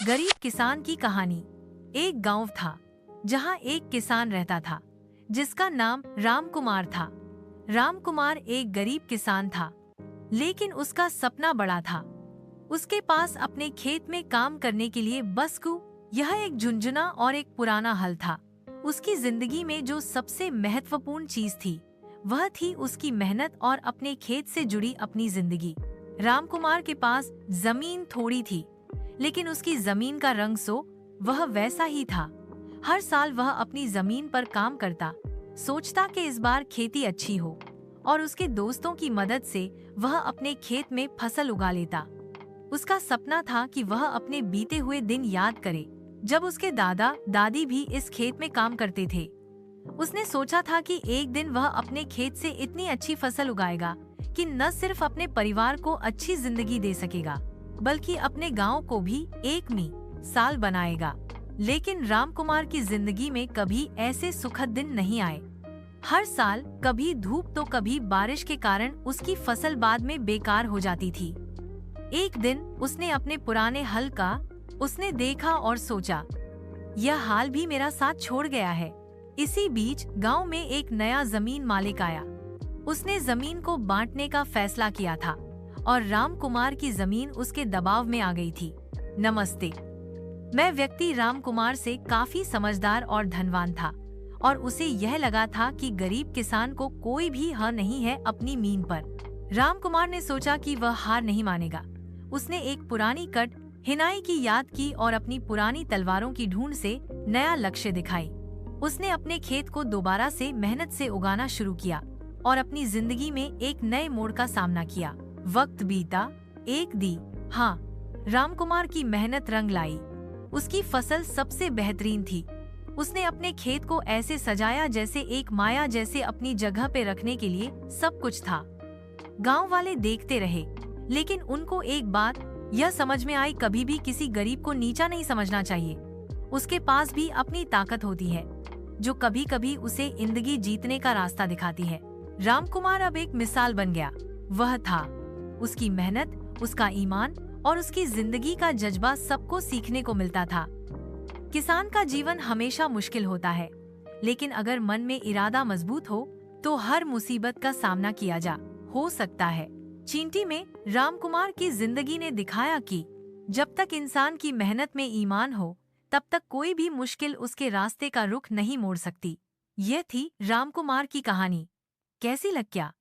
गरीब किसान की कहानी। एक गांव था जहां एक किसान रहता था जिसका नाम राम कुमार था। राम कुमार एक गरीब किसान था, लेकिन उसका सपना बड़ा था। उसके पास अपने खेत में काम करने के लिए बसकु, यह एक झुंझुना और एक पुराना हल था। उसकी जिंदगी में जो सबसे महत्वपूर्ण चीज थी वह थी उसकी मेहनत और अपने खेत से जुड़ी अपनी जिंदगी। राम कुमार के पास जमीन थोड़ी थी, लेकिन उसकी जमीन का रंग वह वैसा ही था। हर साल वह अपनी जमीन पर काम करता, सोचता कि इस बार खेती अच्छी हो, और उसके दोस्तों की मदद से वह अपने खेत में फसल उगा लेता। उसका सपना था कि वह अपने बीते हुए दिन याद करे जब उसके दादा दादी भी इस खेत में काम करते थे। उसने सोचा था कि एक दिन वह अपने खेत से इतनी अच्छी फसल उगाएगा कि न सिर्फ अपने परिवार को अच्छी जिंदगी दे सकेगा, बल्कि अपने गांव को भी एक मिसाल बनाएगा। लेकिन राम कुमार की जिंदगी में कभी ऐसे सुखद दिन नहीं आए। हर साल कभी धूप तो कभी बारिश के कारण उसकी फसल बाद में बेकार हो जाती थी। एक दिन उसने अपने पुराने हल का उसने देखा और सोचा, यह हाल भी मेरा साथ छोड़ गया है। इसी बीच गांव में एक नया जमीन मालिक आया। उसने जमीन को बांटने का फैसला किया था और राम कुमार की जमीन उसके दबाव में आ गई थी। नमस्ते। मैं व्यक्ति राम कुमार से काफी समझदार और धनवान था, और उसे यह लगा था कि गरीब किसान को कोई भी हक नहीं है अपनी मीन पर। राम कुमार ने सोचा कि वह हार नहीं मानेगा। उसने एक पुरानी कट हिनाई की याद की और अपनी पुरानी तलवारों की ढूंढ से नया लक्ष्य दिखाई। उसने अपने खेत को दोबारा से मेहनत से उगाना शुरू किया और अपनी जिंदगी में एक नए मोड़ का सामना किया। वक्त बीता, एक दी हाँ, राम कुमार की मेहनत रंग लाई। उसकी फसल सबसे बेहतरीन थी। उसने अपने खेत को ऐसे सजाया जैसे एक माया जैसे अपनी जगह पे रखने के लिए सब कुछ था। गांव वाले देखते रहे, लेकिन उनको एक बात यह समझ में आई, कभी भी किसी गरीब को नीचा नहीं समझना चाहिए। उसके पास भी अपनी ताकत होती है जो कभी कभी उसे जिंदगी जीतने का रास्ता दिखाती है। राम कुमार अब एक मिसाल बन गया। वह था उसकी मेहनत, उसका ईमान और उसकी जिंदगी का जज्बा सबको सीखने को मिलता था। किसान का जीवन हमेशा मुश्किल होता है, लेकिन अगर मन में इरादा मजबूत हो तो हर मुसीबत का सामना किया जा हो सकता है। चींटी में राम कुमार की जिंदगी ने दिखाया कि जब तक इंसान की मेहनत में ईमान हो, तब तक कोई भी मुश्किल उसके रास्ते का रुख नहीं मोड़ सकती। यह थी राम कुमार की कहानी। कैसी लग क्या?